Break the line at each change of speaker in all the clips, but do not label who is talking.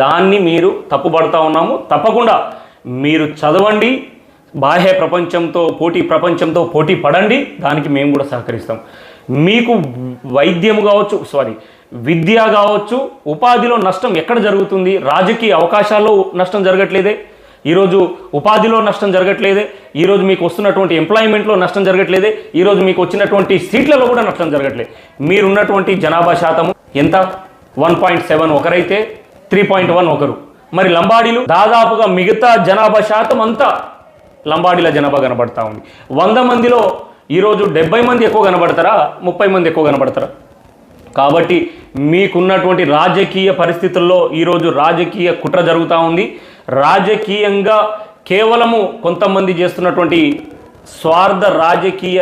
దాన్ని మీరు తప్పుపడతా ఉన్నాము. తప్పకుండా మీరు చదవండి, బాహ్య ప్రపంచంతో పోటీ పడండి, దానికి మేము కూడా సహకరిస్తాం. మీకు వైద్యము కావచ్చు, విద్య కావచ్చు, ఉపాధిలో నష్టం ఎక్కడ జరుగుతుంది? రాజకీయ అవకాశాల్లో నష్టం జరగట్లేదే, ఈరోజు ఉపాధిలో నష్టం జరగట్లేదే, ఈరోజు మీకు వస్తున్నటువంటి ఎంప్లాయ్మెంట్లో నష్టం జరగట్లేదే, ఈరోజు మీకు వచ్చినటువంటి సీట్లలో కూడా నష్టం జరగట్లేదు. మీరున్నటువంటి జనాభా శాతము ఎంత? 1.7 ఒకరైతే 3.1 ఒకరు. మరి లంబాడీలు దాదాపుగా మిగతా జనాభా శాతం అంతా లంబాడీల జనాభా కనబడతా ఉంది. 100 మందిలో ఈరోజు 70 మంది ఎక్కువ కనబడతారా, 30 మంది ఎక్కువ కనబడతారా? కాబట్టి మీకున్నటువంటి రాజకీయ పరిస్థితుల్లో ఈరోజు రాజకీయ కుట్ర జరుగుతూ ఉంది. రాజకీయంగా కేవలము కొంతమంది చేస్తున్నటువంటి స్వార్థ రాజకీయ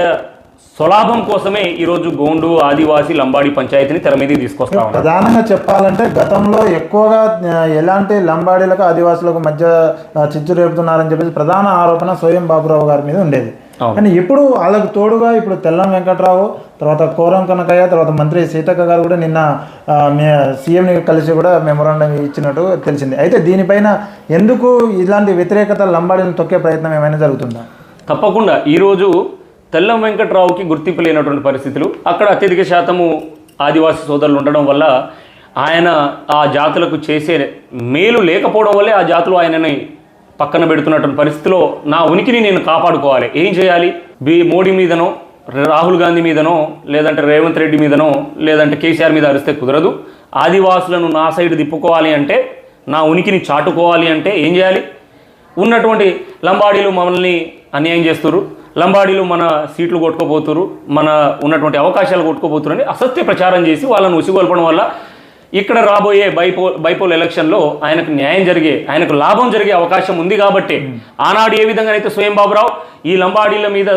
స్వలాభం కోసమే ఈరోజు గోండు, ఆదివాసీ, లంబాడీ పంచాయతీని తెర మీద తీసుకొస్తా ఉన్నారు.
ప్రధానంగా చెప్పాలంటే గతంలో ఎక్కువగా ఎలాంటి లంబాడీలకు ఆదివాసులకు మధ్య చిచ్చు రేపుతున్నారని చెప్పేసి ప్రధాన ఆరోపణ స్వయం బాబురావు గారి మీద ఉండేది. కానీ ఇప్పుడు వాళ్ళకు తోడుగా ఇప్పుడు తెల్లం వెంకట్రావు, తర్వాత కోరం కనకయ్య, తర్వాత మంత్రి సీతక్క గారు కూడా నిన్న సీఎంని కలిసి కూడా మెమోరాండం ఇచ్చినట్టు తెలిసింది. అయితే దీనిపైన ఎందుకు ఇలాంటి వ్యతిరేకత లంబాడీని తొక్కే ప్రయత్నం ఏమైనా జరుగుతుందా?
తప్పకుండా ఈరోజు తెల్లం వెంకట్రావుకి గుర్తింపు లేనటువంటి పరిస్థితులు, అక్కడ అత్యధిక శాతము ఆదివాసీ సోదరులు ఉండడం వల్ల ఆయన ఆ జాతులకు చేసే మేలు లేకపోవడం వల్లే ఆ జాతులు ఆయనని పక్కన పెడుతున్నటువంటి పరిస్థితిలో నా ఉనికిని నేను కాపాడుకోవాలి. ఏం చేయాలి? మోడీ మీదనో, రాహుల్ గాంధీ మీదనో, లేదంటే రేవంత్ రెడ్డి మీదనో, లేదంటే కేసీఆర్ మీద అరిస్తే కుదరదు. ఆదివాసులను నా సైడ్ తిప్పుకోవాలి అంటే, నా ఉనికిని చాటుకోవాలి అంటే ఏం చేయాలి? ఉన్నటువంటి లంబాడీలు మమ్మల్ని అన్యాయం చేస్తున్నారు, లంబాడీలు మన సీట్లు కొట్టుకోపోతున్నారు, మన ఉన్నటువంటి అవకాశాలు కొట్టుకోపోతున్నారని అసత్య ప్రచారం చేసి వాళ్ళను ఉసిగొల్పడం వల్ల ఇక్కడ రాబోయే బైపోల్ ఎలక్షన్లో ఆయనకు లాభం జరిగే అవకాశం ఉంది. కాబట్టి ఆనాడు ఏ విధంగా అయితే స్వయం బాబురావు ఈ లంబాడీల మీద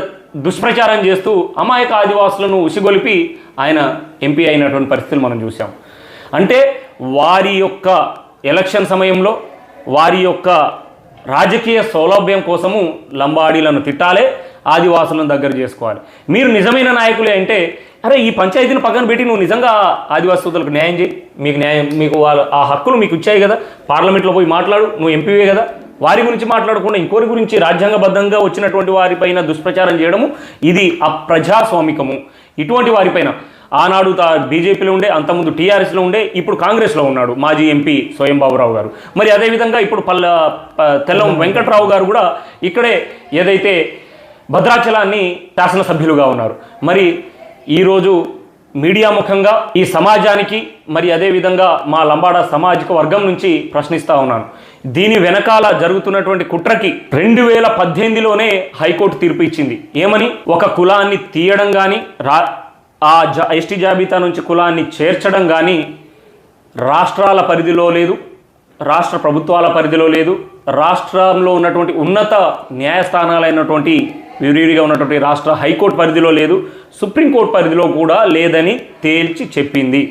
దుష్ప్రచారం చేస్తూ అమాయక ఆదివాసులను ఉసిగొలిపి ఆయన ఎంపీ అయినటువంటి పరిస్థితులు మనం చూసాం. అంటే వారి యొక్క ఎలక్షన్ సమయంలో వారి యొక్క రాజకీయ సౌలభ్యం కోసము లంబాడీలను తిట్టాలి, ఆదివాసులను దగ్గర చేసుకోవాలి. మీరు నిజమైన నాయకులే అంటే, అరే ఈ పంచాయతీని పక్కన పెట్టి నువ్వు నిజంగా ఆదివాసీ సోదరులకు న్యాయం చేయి, మీకు వాళ్ళు ఆ హక్కులు మీకు ఇచ్చాయి కదా, పార్లమెంట్లో పోయి మాట్లాడు, నువ్వు ఎంపీవే కదా. వారి గురించి మాట్లాడకుండా ఇంకోరి గురించి రాజ్యాంగబద్ధంగా వచ్చినటువంటి వారిపైన దుష్ప్రచారం చేయడము ఇది అప్రజాస్వామికము. ఇటువంటి వారిపైన ఆనాడు బీజేపీలో ఉండే, అంతకుముందు టీఆర్ఎస్లో ఉండే, ఇప్పుడు కాంగ్రెస్లో ఉన్నాడు మాజీ ఎంపీ స్వయం బాబురావు గారు. మరి అదేవిధంగా ఇప్పుడు తెల్లం వెంకట్రావు గారు కూడా ఇక్కడే ఏదైతే భద్రాచలాన్ని శాసనసభ్యులుగా ఉన్నారు. మరి ఈరోజు మీడియా ముఖంగా ఈ సమాజానికి, మరి అదేవిధంగా మా లంబాడా సామాజిక వర్గం నుంచి ప్రశ్నిస్తూ ఉన్నాను. దీని వెనకాల జరుగుతున్నటువంటి కుట్రకి 2018లోనే హైకోర్టు తీర్పు ఇచ్చింది. ఏమని? ఒక కులాన్ని తీయడం కానీ, ఆ ఎస్టీ జాబితా నుంచి కులాన్ని చేర్చడం కానీ రాష్ట్రాల పరిధిలో లేదు, రాష్ట్ర ప్రభుత్వాల పరిధిలో లేదు, రాష్ట్రంలో ఉన్నటువంటి ఉన్నత న్యాయస్థానాలైనటువంటి విరివిగా ఉన్నటువంటి రాష్ట్ర హైకోర్టు పరిధిలో లేదు, సుప్రీంకోర్టు పరిధిలో కూడా లేదని తేల్చి చెప్పింది.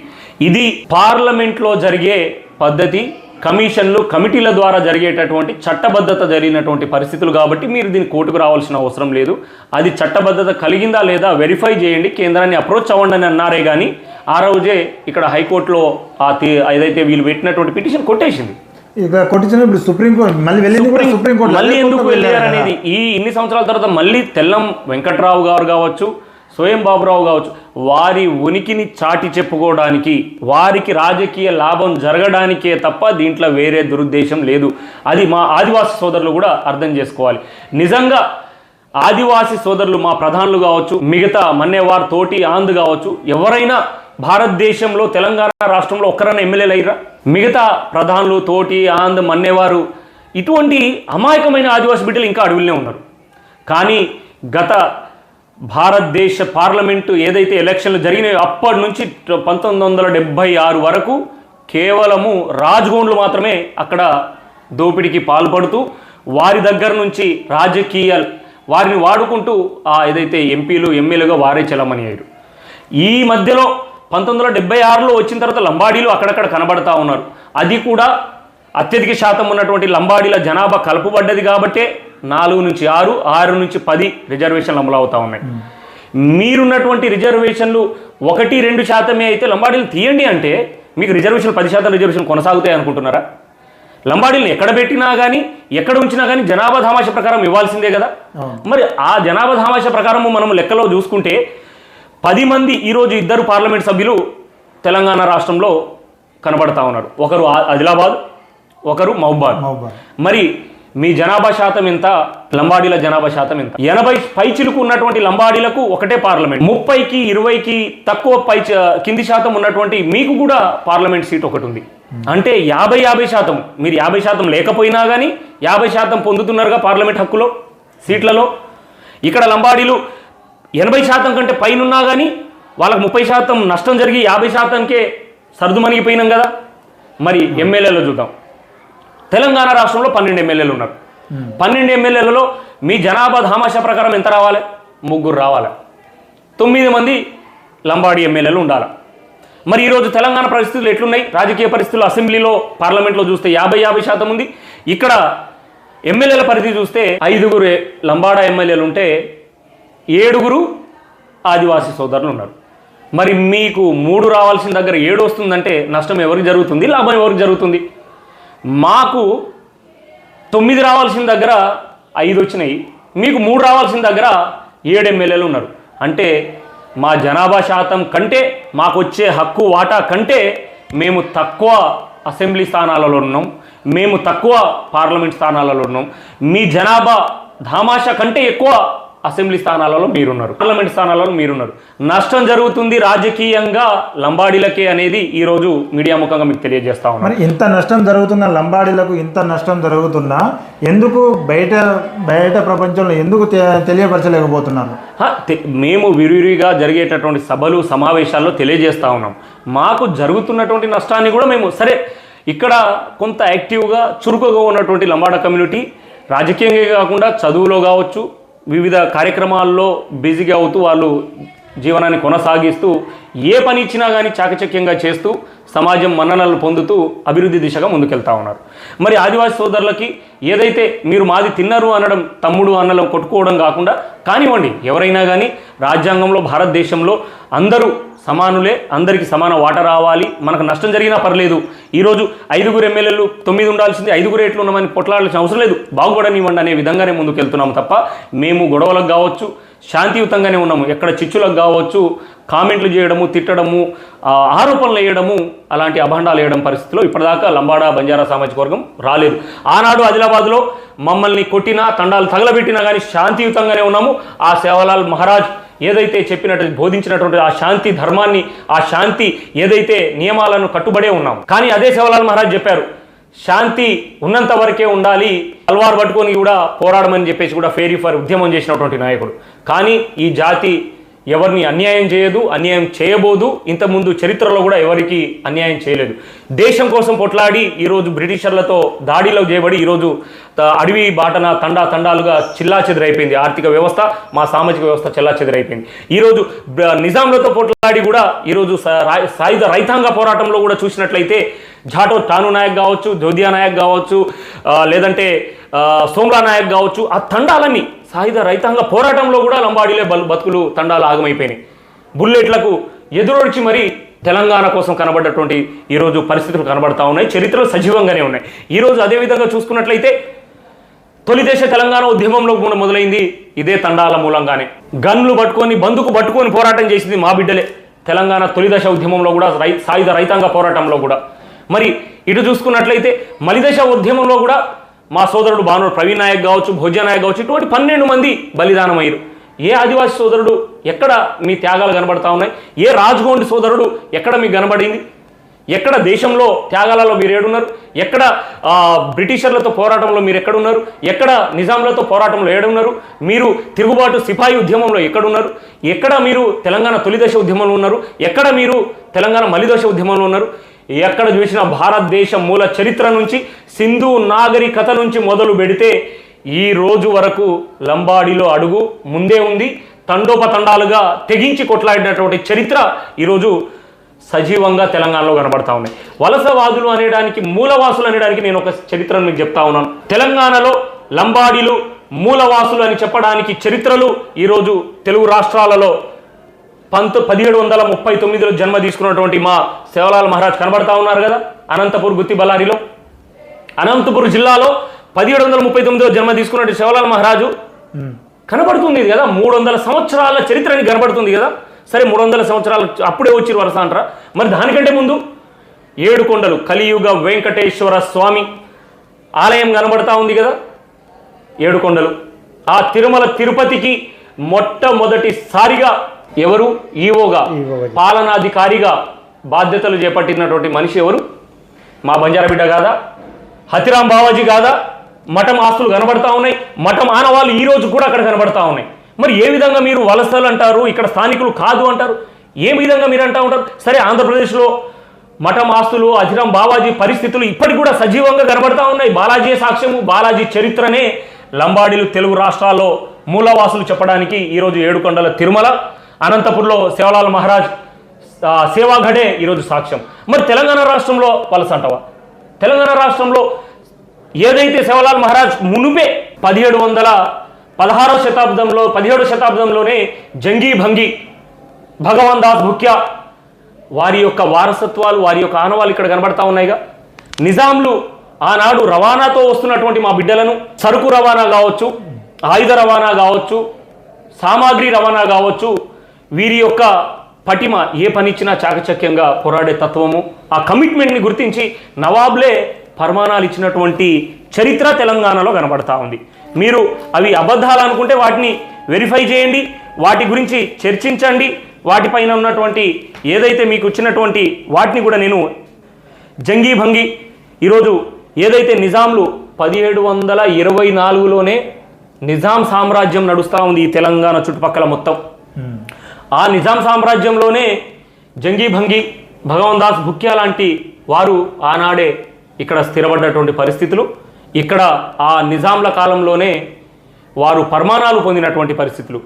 ఇది పార్లమెంట్లో జరిగే పద్ధతి, కమిషన్లు, కమిటీల ద్వారా జరిగేటటువంటి చట్టబద్ధత జరిగినటువంటి పరిస్థితులు. కాబట్టి మీరు దీన్ని కోర్టుకు రావాల్సిన అవసరం లేదు. అది చట్టబద్ధత కలిగిందా లేదా వెరిఫై చేయండి, కేంద్రాన్ని అప్రోచ్ అవ్వండి అని అన్నారే కానీ ఆ రోజే ఇక్కడ హైకోర్టులో ఏదైతే వీళ్ళు పెట్టినటువంటి పిటిషన్ కొట్టేసింది.
ఇక కొట్టించిన ఇప్పుడు సుప్రీంకోర్టు
మళ్ళీ ఎందుకు వెళ్ళారు అనేది, ఈ ఇన్ని సంవత్సరాల తర్వాత మళ్ళీ తెల్లం వెంకట్రావు గారు కావచ్చు, స్వయం బాబురావు కావచ్చు, వారి ఉనికిని చాటి చెప్పుకోవడానికి, వారికి రాజకీయ లాభం జరగడానికే తప్ప దీంట్లో వేరే దురుద్దేశం లేదు. అది మా ఆదివాసీ సోదరులు కూడా అర్థం చేసుకోవాలి. నిజంగా ఆదివాసీ సోదరులు, మా ప్రధానులు కావచ్చు, మిగతా మన్నేవారు, తోటి ఆంద్ కావచ్చు, ఎవరైనా భారతదేశంలో తెలంగాణ రాష్ట్రంలో ఒక్కరైనా ఎమ్మెల్యేలు అయ్యారా? మిగతా ప్రధానులు, తోటి ఆంద్, మన్నేవారు, ఇటువంటి అమాయకమైన ఆదివాసీ బిడ్డలు ఇంకా అడవులనే ఉన్నారు. కానీ గత భారతదేశ పార్లమెంటు ఏదైతే ఎలక్షన్లు జరిగినాయో అప్పటి నుంచి 1976 వరకు కేవలము రాజ్గోండ్లు మాత్రమే అక్కడ దోపిడీకి పాల్పడుతూ వారి దగ్గర నుంచి వారిని వాడుకుంటూ ఏదైతే ఎంపీలు, ఎమ్మెల్యేలుగా వారే చలమని అయ్యారు. ఈ మధ్యలో 1976లో వచ్చిన తర్వాత లంబాడీలు అక్కడక్కడ కనబడతా ఉన్నారు. అది కూడా అత్యధిక శాతం ఉన్నటువంటి లంబాడీల జనాభా కలుపుబడ్డది కాబట్టే 4 నుంచి 6, 6 నుంచి 10 రిజర్వేషన్లు అమలు అవుతా ఉన్నాయి. మీరున్నటువంటి రిజర్వేషన్లు 1-2% అయితే లంబాడీలు తీయండి అంటే మీకు రిజర్వేషన్లు 10% రిజర్వేషన్ కొనసాగుతాయి అనుకుంటున్నారా? లంబాడీలను ఎక్కడ పెట్టినా కానీ ఎక్కడ ఉంచినా కానీ జనాభా ధామాష ప్రకారం ఇవ్వాల్సిందే కదా. మరి ఆ జనాభా ధామాష ప్రకారము మనం లెక్కలో చూసుకుంటే 10 మంది ఈరోజు 2 పార్లమెంట్ సభ్యులు తెలంగాణ రాష్ట్రంలో కనబడతా ఉన్నారు. ఒకరు ఆదిలాబాద్, ఒకరు మహబూబాద్. మరి మీ జనాభా శాతం ఎంత, లంబాడీల జనాభా శాతం ఎంత? 80 పైచిలకు ఉన్నటువంటి లంబాడీలకు ఒకటే పార్లమెంట్, 30కి 20కి తక్కువ కింది శాతం ఉన్నటువంటి మీకు కూడా పార్లమెంట్ సీట్ ఒకటి ఉంది. అంటే 50% మీరు 50% లేకపోయినా కానీ 50% పొందుతున్నారుగా పార్లమెంట్ హక్కులో సీట్లలో. ఇక్కడ లంబాడీలు 80% కంటే పైన ఉన్నా కానీ వాళ్ళకు 30% నష్టం జరిగి 50%కే సర్దుమణిగిపోయినాం కదా. మరి ఎమ్మెల్యేలో చూద్దాం. తెలంగాణ రాష్ట్రంలో 12 ఎమ్మెల్యేలు ఉన్నారు. 12 ఎమ్మెల్యేలలో మీ జనాభా ధామాషా ప్రకారం ఎంత రావాలి? 3 రావాలి. 9 మంది లంబాడీ ఎమ్మెల్యేలు ఉండాలి. మరి ఈరోజు తెలంగాణ పరిస్థితులు ఎట్లున్నాయి? రాజకీయ పరిస్థితులు అసెంబ్లీలో పార్లమెంట్లో చూస్తే 50% ఉంది. ఇక్కడ ఎమ్మెల్యేల పరిధి చూస్తే 5 లంబాడా ఎమ్మెల్యేలు ఉంటే 7 ఆదివాసీ సోదరులు ఉన్నారు. మరి మీకు 3 రావాల్సిన దగ్గర 7 వస్తుందంటే నష్టం ఎవరికి జరుగుతుంది, లాభం ఎవరికి జరుగుతుంది? మాకు 9 రావాల్సిన దగ్గర 5 వచ్చినాయి, మీకు 3 రావాల్సిన దగ్గర 7 ఎమ్మెల్యేలు ఉన్నారు. అంటే మా జనాభా శాతం కంటే మాకు వచ్చే హక్కు వాటా కంటే మేము తక్కువ అసెంబ్లీ స్థానాలలో ఉన్నాం, మేము తక్కువ పార్లమెంట్ స్థానాలలో ఉన్నాం. మీ జనాభా ధామాషా కంటే ఎక్కువ అసెంబ్లీ స్థానాలలో మీరున్నారు, పార్లమెంట్ స్థానాలలో మీరున్నారు. నష్టం జరుగుతుంది రాజకీయంగా లంబాడీలకే అనేది ఈరోజు మీడియా ముఖంగా మీకు తెలియజేస్తా ఉన్నాం.
మరి ఇంత నష్టం జరుగుతున్న లంబాడీలకు ఇంత నష్టం జరుగుతున్నా ఎందుకు బయట ప్రపంచంలో ఎందుకు తెలియపరచలేకపోతున్నారు?
మేము విరివిరిగా జరిగేటటువంటి సభలు సమావేశాల్లో తెలియజేస్తా ఉన్నాం. మాకు జరుగుతున్నటువంటి నష్టాన్ని కూడా మేము సరే ఇక్కడ కొంత యాక్టివ్గా చురుకుగా ఉన్నటువంటి లంబాడా కమ్యూనిటీ రాజకీయంగా కాకుండా చదువులో కావచ్చు వివిధ కార్యక్రమాల్లో బిజీగా అవుతూ వాళ్ళు జీవనాన్ని కొనసాగిస్తూ ఏ పని ఇచ్చినా కానీ చాకచక్యంగా చేస్తూ సమాజం మన్ననలు పొందుతూ అభివృద్ధి దిశగా ముందుకెళ్తా ఉన్నారు. మరి ఆదివాసీ సోదరులకి ఏదైతే మీరు మాది తిన్నారు అనడం, తమ్ముడు అన్నలం కొట్టుకోవడం కాకుండా కానివ్వండి, ఎవరైనా కానీ రాజ్యాంగంలో భారతదేశంలో అందరూ సమానులే, అందరికీ సమాన వాటా రావాలి, మనకు నష్టం జరిగినా పర్లేదు. ఈరోజు 5 ఎమ్మెల్యేలు 9 ఉండాల్సింది 5 ఎట్లు ఉన్నామని పొట్లాడాల్సిన అవసరం లేదు, బాగుపడనివ్వండి అనే విధంగానే ముందుకు వెళ్తున్నాము తప్ప మేము గొడవలకు కావచ్చు శాంతియుతంగానే ఉన్నాము. ఎక్కడ చిచ్చులకు కావచ్చు కామెంట్లు చేయడము, తిట్టడము, ఆరోపణలు వేయడము, అలాంటి అభాండాలు వేయడం పరిస్థితిలో ఇప్పటిదాకా లంబాడా బంజారా సామాజిక వర్గం రాలేదు. ఆనాడు ఆదిలాబాద్లో మమ్మల్ని కొట్టినా తండాలు తగలబెట్టినా కానీ శాంతియుతంగానే ఉన్నాము. ఆ సేవలాల్ మహారాజ్ ఏదైతే చెప్పినట్టు బోధించినటువంటి ఆ శాంతి ధర్మాన్ని, ఆ శాంతి ఏదైతే నియమాలను కట్టుబడే ఉన్నాం. కానీ అదే సేవలాల్ మహారాజ్ చెప్పారు శాంతి ఉన్నంత వరకే ఉండాలి, తల్వార్ పట్టుకొని కూడా పోరాడమని చెప్పేసి కూడా ఫేరీ ఫర్ ఉద్యమం చేసినటువంటి నాయకుడు. కానీ ఈ జాతి ఎవరిని అన్యాయం చేయదు, అన్యాయం చేయబోదు. ఇంతకుముందు చరిత్రలో కూడా ఎవరికి అన్యాయం చేయలేదు. దేశం కోసం పొట్లాడి ఈరోజు బ్రిటిషర్లతో దాడిలో చేయబడి ఈరోజు అడవి బాటన తండాలుగా చిల్లాచెదురైపోయింది ఆర్థిక వ్యవస్థ, మా సామాజిక వ్యవస్థ చెల్లాచెదురైపోయింది. ఈరోజు నిజాంలతో పొట్లాడి కూడా ఈరోజు సాయుధ రైతాంగ పోరాటంలో కూడా చూసినట్లయితే ఝాటో టాను నాయక్ కావచ్చు, జోధియా నాయక్ కావచ్చు, లేదంటే సోమ్రా నాయక్ కావచ్చు, ఆ తండాలన్నీ సాయుధ రైతాంగ పోరాటంలో కూడా లంబాడీలే బతుకులు తండాలు ఆగమైపోయినాయి. బుల్లెట్లకు ఎదురొడిచి మరి తెలంగాణ కోసం కనబడ్డటువంటి ఈరోజు పరిస్థితులు కనబడతా ఉన్నాయి, చరిత్రలు సజీవంగానే ఉన్నాయి. ఈరోజు అదేవిధంగా చూసుకున్నట్లయితే తొలి దేశ తెలంగాణ ఉద్యమంలో కూడా మొదలైంది ఇదే తండాల మూలంగానే. గన్లు పట్టుకొని బందుకు పట్టుకొని పోరాటం చేసింది మా బిడ్డలే. తెలంగాణ తొలి దశ ఉద్యమంలో కూడా సాయుధ రైతాంగ పోరాటంలో కూడా. మరి ఇటు చూసుకున్నట్లయితే మలిదశ ఉద్యమంలో కూడా మా సోదరుడు బానోడు ప్రవీణ్ నాయక్ కావచ్చు, భోజ్యా నాయక్ కావచ్చు, ఇటువంటి 12 మంది బలిదానం అయ్యారు. ఏ ఆదివాసీ సోదరుడు ఎక్కడ మీ త్యాగాలు కనబడతా ఉన్నాయి? ఏ రాజ్గోండి సోదరుడు ఎక్కడ మీకు కనబడింది? ఎక్కడ దేశంలో త్యాగాలలో మీరు ఏడున్నారు? ఎక్కడ బ్రిటిషర్లతో పోరాటంలో మీరు ఎక్కడున్నారు? ఎక్కడ నిజాంలతో పోరాటంలో ఏడున్నారు? మీరు తిరుగుబాటు సిపాయి ఉద్యమంలో ఎక్కడున్నారు? ఎక్కడ మీరు తెలంగాణ తొలిదశ ఉద్యమంలో ఉన్నారు? ఎక్కడ మీరు తెలంగాణ మలిదశ ఉద్యమంలో ఉన్నారు? ఎక్కడ చూసినా భారతదేశం మూల చరిత్ర నుంచి సింధు నాగరికత నుంచి మొదలు పెడితే ఈ రోజు వరకు లంబాడీలో అడుగు ముందే ఉంది. తండోపతండాలుగా తెగించి కొట్లాడినటువంటి చరిత్ర ఈరోజు సజీవంగా తెలంగాణలో కనబడతా ఉన్నాయి. వలసవాదులు అనేడానికి, మూలవాసులు అనేడానికి నేను ఒక చరిత్రను మీకు చెప్తా ఉన్నాను. తెలంగాణలో లంబాడీలు మూలవాసులు అని చెప్పడానికి చరిత్రలు ఈరోజు తెలుగు రాష్ట్రాలలో 1739లో జన్మ తీసుకున్నటువంటి మా సేవలాల్ మహారాజ్ కనబడతా ఉన్నారు కదా అనంతపూర్ గుత్తి బళ్ళారిలో. అనంతపురం జిల్లాలో 1739వ జన్మ తీసుకున్నట్టు శివలాల్ మహారాజు కనబడుతుంది కదా, 300 సంవత్సరాల చరిత్రని కనబడుతుంది కదా. సరే 300 సంవత్సరాలు అప్పుడే వచ్చి వరుస అంటారా? మరి దానికంటే ముందు 7 కొండలు కలియుగ వెంకటేశ్వర స్వామి ఆలయం కనబడతా ఉంది కదా, 7 కొండలు. ఆ తిరుమల తిరుపతికి మొట్టమొదటిసారిగా ఎవరు ఈవోగా పాలనాధికారిగా బాధ్యతలు చేపట్టినటువంటి మనిషి ఎవరు? మా బంజారా బిడ్డ కాదా? హతిరాం బావాజీ కాదా? మఠం ఆస్తులు కనబడతా ఉన్నాయి, మఠం ఆనవాళ్ళు ఈ రోజు కూడా అక్కడ కనబడతా ఉన్నాయి. మరి ఏ విధంగా మీరు వలసలు అంటారు, ఇక్కడ స్థానికులు కాదు అంటారు? ఏ విధంగా మీరు అంటూ ఉంటారు? సరే ఆంధ్రప్రదేశ్లో మఠం ఆస్తులు, హతిరాం బావాజీ పరిస్థితులు ఇప్పటికి కూడా సజీవంగా కనబడతా ఉన్నాయి. బాలాజీ సాక్ష్యము, బాలాజీ చరిత్రనే లంబాడీలు తెలుగు రాష్ట్రాల్లో మూలవాసులు చెప్పడానికి ఈరోజు 7 కొండల తిరుమల, అనంతపురంలో శివలాల్ మహారాజ్ సేవాఘడే ఈరోజు సాక్ష్యం. మరి తెలంగాణ రాష్ట్రంలో వలస అంటావా? తెలంగాణ రాష్ట్రంలో ఏదైతే శివలాల్ మహారాజ్ మునుపే 17వ శతాబ్దంలోనే జంగీ భంగి, భగవాన్ దాస్ భుక్యా వారి యొక్క వారసత్వాలు, వారి యొక్క ఆనవాళ్ళు ఇక్కడ కనబడతా ఉన్నాయిగా. నిజాంలు ఆనాడు రవాణాతో వస్తున్నటువంటి మా బిడ్డలను సరుకు రవాణా కావచ్చు, ఆయుధ రవాణా కావచ్చు, సామాగ్రి రవాణా కావచ్చు, వీరి యొక్క పటిమ ఏ పనిచ్చినా చాకచక్యంగా పోరాడే తత్వము, ఆ కమిట్మెంట్ని గుర్తించి నవాబ్లే ఫర్మానాలు ఇచ్చినటువంటి చరిత్ర తెలంగాణలో కనబడతా ఉంది. మీరు అవి అబద్ధాలు అనుకుంటే వాటిని వెరిఫై చేయండి, వాటి గురించి చర్చించండి. వాటిపైన ఉన్నటువంటి ఏదైతే మీకు వచ్చినటువంటి వాటిని కూడా నేను జంగీ భంగి ఈరోజు ఏదైతే నిజాంలు 1724లోనే నిజాం సామ్రాజ్యం నడుస్తూ ఉంది ఈ తెలంగాణ చుట్టుపక్కల మొత్తం. ఆ నిజాం సామ్రాజ్యంలోనే జంగీ భంగి, భగవాన్ దాస్ భుక్యా లాంటి వారు ఆనాడే ఇక్కడ స్థిరపడ్డటువంటి పరిస్థితులు, ఇక్కడ ఆ నిజాంల కాలంలోనే వారు పరమాణాలు పొందినటువంటి పరిస్థితులు.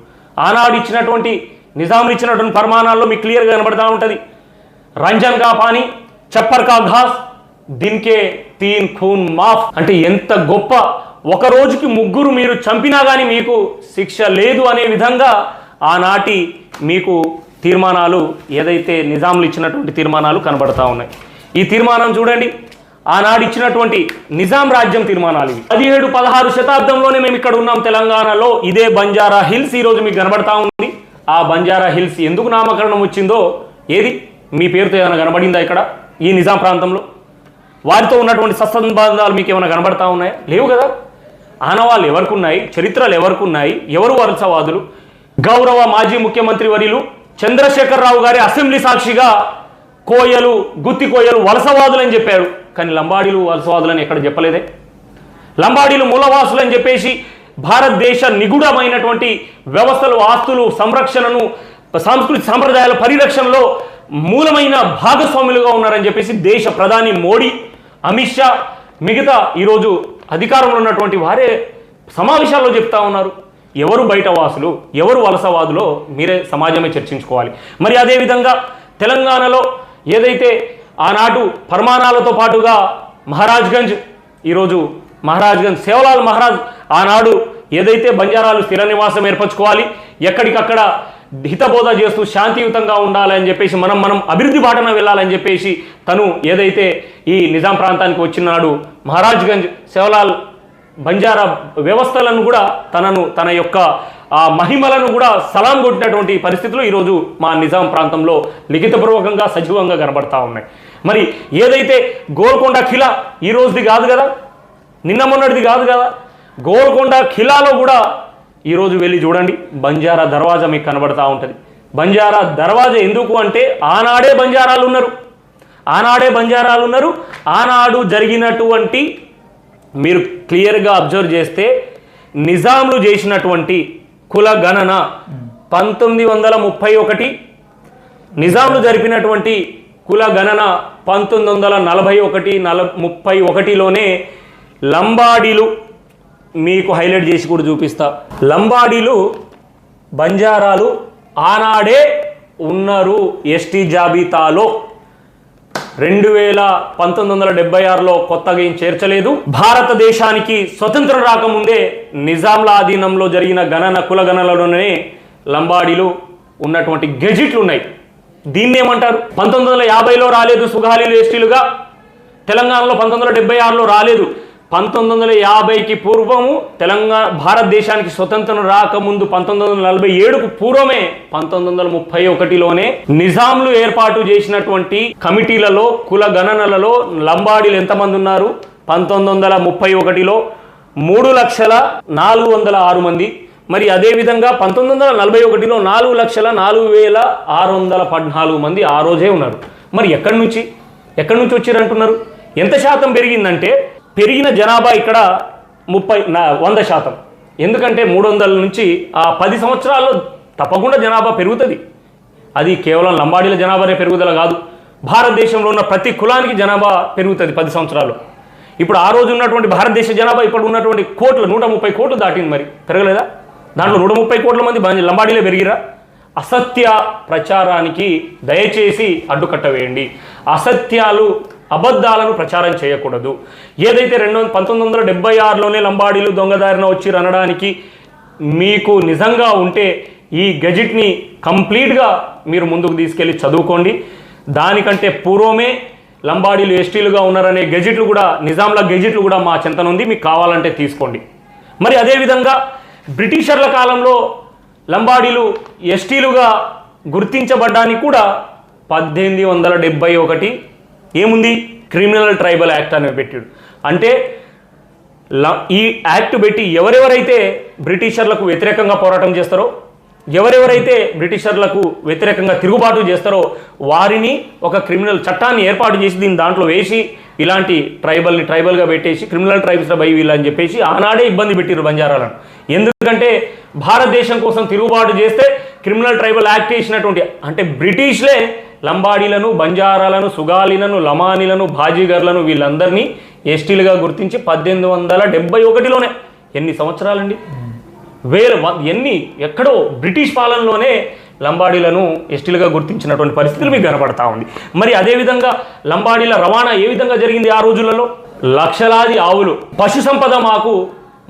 ఆనాడు ఇచ్చినటువంటి నిజాంలు ఇచ్చినటువంటి పరమాణాల్లో మీకు క్లియర్గా కనబడతా ఉంటుంది. రంజన్ కా పానీ, చప్పర్ కా ఘాస్, దిన్కే 3 ఖూన్ మాఫ్. అంటే ఎంత గొప్ప, ఒక రోజుకి 3 మీరు చంపినా కానీ మీకు శిక్ష లేదు అనే విధంగా ఆనాటి మీకు తీర్మానాలు, ఏదైతే నిజాంలు ఇచ్చినటువంటి తీర్మానాలు కనబడతా ఉన్నాయి. ఈ తీర్మానం చూడండి, ఆనాడు ఇచ్చినటువంటి నిజాం రాజ్యం తీర్మానాలు ఇవి. 17-16 శతాబ్దంలోనే మేము ఇక్కడ ఉన్నాం తెలంగాణలో. ఇదే బంజారా హిల్స్ ఈరోజు మీకు కనబడతా ఉంది. ఆ బంజారా హిల్స్ ఎందుకు నామకరణం వచ్చిందో, ఏది మీ పేరుతో ఏమైనా కనబడిందా ఇక్కడ ఈ నిజాం ప్రాంతంలో? వారితో ఉన్నటువంటి సత్సంబంధాలు మీకు ఏమైనా కనబడతా ఉన్నాయా? లేవు కదా. ఆనవాళ్ళు ఎవరికి ఉన్నాయి, చరిత్రలు ఎవరికి ఉన్నాయి, ఎవరు వలసవాదులు? గౌరవ మాజీ ముఖ్యమంత్రి వర్యులు చంద్రశేఖరరావు గారి అసెంబ్లీ సాక్షిగా కోయలు, గుత్తి కోయలు వలసవాదులు అని చెప్పారు. కానీ లంబాడీలు వలసవాదులని ఎక్కడ చెప్పలేదే. లంబాడీలు మూలవాసులు అని చెప్పేసి భారతదేశ నిగూఢమైనటువంటి వ్యవస్థలు, ఆస్తులు, సంరక్షణను, సాంస్కృతిక సాంప్రదాయాల పరిరక్షణలో మూలమైన భాగస్వాములుగా ఉన్నారని చెప్పేసి దేశ ప్రధాని మోడీ, అమిత్ షా, మిగతా ఈరోజు అధికారంలో ఉన్నటువంటి వారే సమావేశాల్లో చెప్తా ఉన్నారు. ఎవరు బయటవాసులు, ఎవరు వలసవాదులో మీరే సమాజమే చర్చించుకోవాలి. మరి అదేవిధంగా తెలంగాణలో ఏదైతే ఆనాడు పరమాణాలతో పాటుగా మహారాజ్గంజ్, ఈరోజు మహారాజ్గంజ్ శివలాల్ మహారాజ్ ఆనాడు ఏదైతే బంజారాలు స్థిర నివాసం ఏర్పరచుకోవాలి, ఎక్కడికక్కడ హితబోధ చేస్తూ శాంతియుతంగా ఉండాలని చెప్పేసి మనం అభివృద్ధి బాటన వెళ్ళాలని చెప్పేసి తను ఏదైతే ఈ నిజాం ప్రాంతానికి వచ్చినాడు మహారాజ్గంజ్ శివలాల్ బంజారా వ్యవస్థలను కూడా తన యొక్క ఆ మహిమలను కూడా సలాం కొట్టినటువంటి పరిస్థితులు ఈరోజు మా నిజాం ప్రాంతంలో లిఖితపూర్వకంగా సజీవంగా కనబడతా ఉన్నాయి. మరి ఏదైతే గోల్కొండ ఖిలా ఈ రోజుది కాదు కదా, నిన్న మొన్నటిది కాదు కదా. గోల్కొండ ఖిలాలో కూడా ఈరోజు వెళ్ళి చూడండి, బంజారా దర్వాజా మీకు కనబడతా ఉంటుంది. బంజారా దర్వాజా ఎందుకు అంటే ఆనాడే బంజారాలు ఉన్నారు. ఆనాడు జరిగినటువంటి, మీరు క్లియర్గా అబ్జర్వ్ చేస్తే నిజాంలు చేసినటువంటి కుల గణన 1931, నిజాంలు జరిపినటువంటి కుల గణన 1941-31లోనే లంబాడీలు, మీకు హైలైట్ చేసి కూడా చూపిస్తా, లంబాడీలు బంజారాలు ఆనాడే ఉన్నారు ఎస్టీ జాబితాలో. 1976లో కొత్తగా ఏం చేర్చలేదు. భారతదేశానికి స్వతంత్రం రాకముందే నిజాంల ఆధీనంలో జరిగిన గణన కుల గణనలోనే లంబాడీలు ఉన్నటువంటి గెజిట్లు ఉన్నాయి. దీన్ని ఏమంటారు? 1950లో రాలేదు సుగాలీలు ఎస్టీలుగా, తెలంగాణలో 1976లో రాలేదు. 1950కి పూర్వము భారతదేశానికి స్వతంత్రం రాకముందు 1947కు పూర్వమే 1931లోనే నిజాంలు ఏర్పాటు చేసినటువంటి కమిటీలలో కుల గణనలలో లంబాడీలు ఎంతమంది ఉన్నారు? 1931లో 3,04,600 మంది. మరి అదేవిధంగా 1941లో 4,04,614 మంది ఆ రోజే ఉన్నారు. మరి ఎక్కడి నుంచి వచ్చారంటున్నారు? ఎంత శాతం పెరిగిందంటే పెరిగిన జనాభా ఇక్కడ 100%. ఎందుకంటే 300 నుంచి ఆ 10 సంవత్సరాల్లో తప్పకుండా జనాభా పెరుగుతుంది. అది కేవలం లంబాడీల జనాభానే పెరుగుదల కాదు, భారతదేశంలో ఉన్న ప్రతి కులానికి జనాభా పెరుగుతుంది 10 సంవత్సరాలు. ఇప్పుడు ఆ రోజు ఉన్నటువంటి భారతదేశ జనాభా ఇప్పుడు ఉన్నటువంటి 130 కోట్లు దాటింది. మరి పెరగలేదా? దాంట్లో 130 కోట్ల మంది లంబాడీలే పెరిగిరా? అసత్య ప్రచారానికి దయచేసి అడ్డుకట్ట వేయండి. అబద్ధాలను ప్రచారం చేయకూడదు. ఏదైతే 1976లోనే లంబాడీలు దొంగదారిన వచ్చి అనడానికి మీకు నిజంగా ఉంటే ఈ గెజిట్ని కంప్లీట్గా మీరు ముందుకు తీసుకెళ్ళి చదువుకోండి. దానికంటే పూర్వమే లంబాడీలు ఎస్టీలుగా ఉన్నారనే గెజిట్లు కూడా, నిజాంల గెజిట్లు కూడా మా చెంతనుంది, మీకు కావాలంటే తీసుకోండి. మరి అదేవిధంగా బ్రిటిషర్ల కాలంలో లంబాడీలు ఎస్టీలుగా గుర్తించబడ్డానికి కూడా 1871 ఏముంది? క్రిమినల్ ట్రైబల్ యాక్ట్ అనేది పెట్టాడు. అంటే ఈ యాక్ట్ పెట్టి ఎవరెవరైతే బ్రిటిషర్లకు వ్యతిరేకంగా పోరాటం చేస్తారో, ఎవరెవరైతే బ్రిటిషర్లకు వ్యతిరేకంగా తిరుగుబాటు చేస్తారో వారిని ఒక క్రిమినల్ చట్టాన్ని ఏర్పాటు చేసి దీన్ని దాంట్లో వేసి ఇలాంటి ట్రైబల్గా పెట్టేసి క్రిమినల్ ట్రైబ్స్ బై వీళ్ళు అని చెప్పేసి ఆనాడే ఇబ్బంది పెట్టిరు బంజారాలను. ఎందుకంటే భారతదేశం కోసం తిరుగుబాటు చేస్తే క్రిమినల్ ట్రైబల్ యాక్ట్ చేసినటువంటి, అంటే బ్రిటిష్లే లంబాడీలను, బంజారాలను, సుగాలీలను, లమానీలను, భాజీగర్లను వీళ్ళందరినీ ఎస్టీలుగా గుర్తించి 1871లోనే, ఎన్ని సంవత్సరాలండి, ఎక్కడో బ్రిటిష్ పాలనలోనే లంబాడీలను ఎస్టీలుగా గుర్తించినటువంటి పరిస్థితులు మీకు కనపడతా ఉంది. మరి అదేవిధంగా లంబాడీల రవాణా ఏ విధంగా జరిగింది ఆ రోజులలో? లక్షలాది ఆవులు, పశు సంపద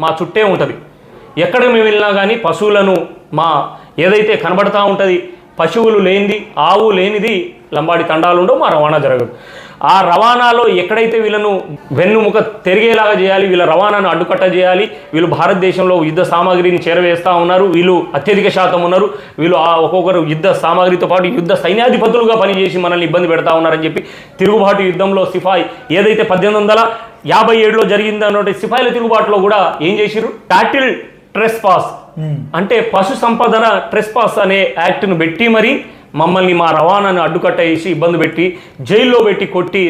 మా చుట్టే ఉంటుంది. ఎక్కడ మేము వెళ్ళినా కానీ పశువులను ఏదైతే కనబడతా ఉంటుంది, పశువులు లేనిది, ఆవు లేనిది లంబాడి తండాలు ఉండవు, మా రవాణా జరగదు. ఆ రవాణాలో ఎక్కడైతే వీళ్ళను వెన్నుముక తిరిగేలాగా చేయాలి, వీళ్ళ రవాణాను అడ్డుకట్ట చేయాలి, వీళ్ళు భారతదేశంలో యుద్ధ సామాగ్రిని చేరవేస్తూ ఉన్నారు, వీళ్ళు అత్యధిక శాతం ఉన్నారు, వీళ్ళు ఒక్కొక్కరు యుద్ధ సామాగ్రితో పాటు యుద్ధ సైన్యాధిపతులుగా పనిచేసి మనల్ని ఇబ్బంది పెడతా ఉన్నారని చెప్పి తిరుగుబాటు యుద్ధంలో సిపాయి ఏదైతే 1857లో జరిగిందన్నటువంటి సిపాయిల తిరుగుబాటులో కూడా ఏం చేసిరు? టాటిల్ ట్రెస్పాస్ అంటే పశు సంపదన ట్రెస్పాస్ అనే యాక్ట్ను పెట్టి మరి మమ్మల్ని మా రవాణాను అడ్డుకట్ట వేసి ఇబ్బంది పెట్టి జైల్లో పెట్టి కొట్టి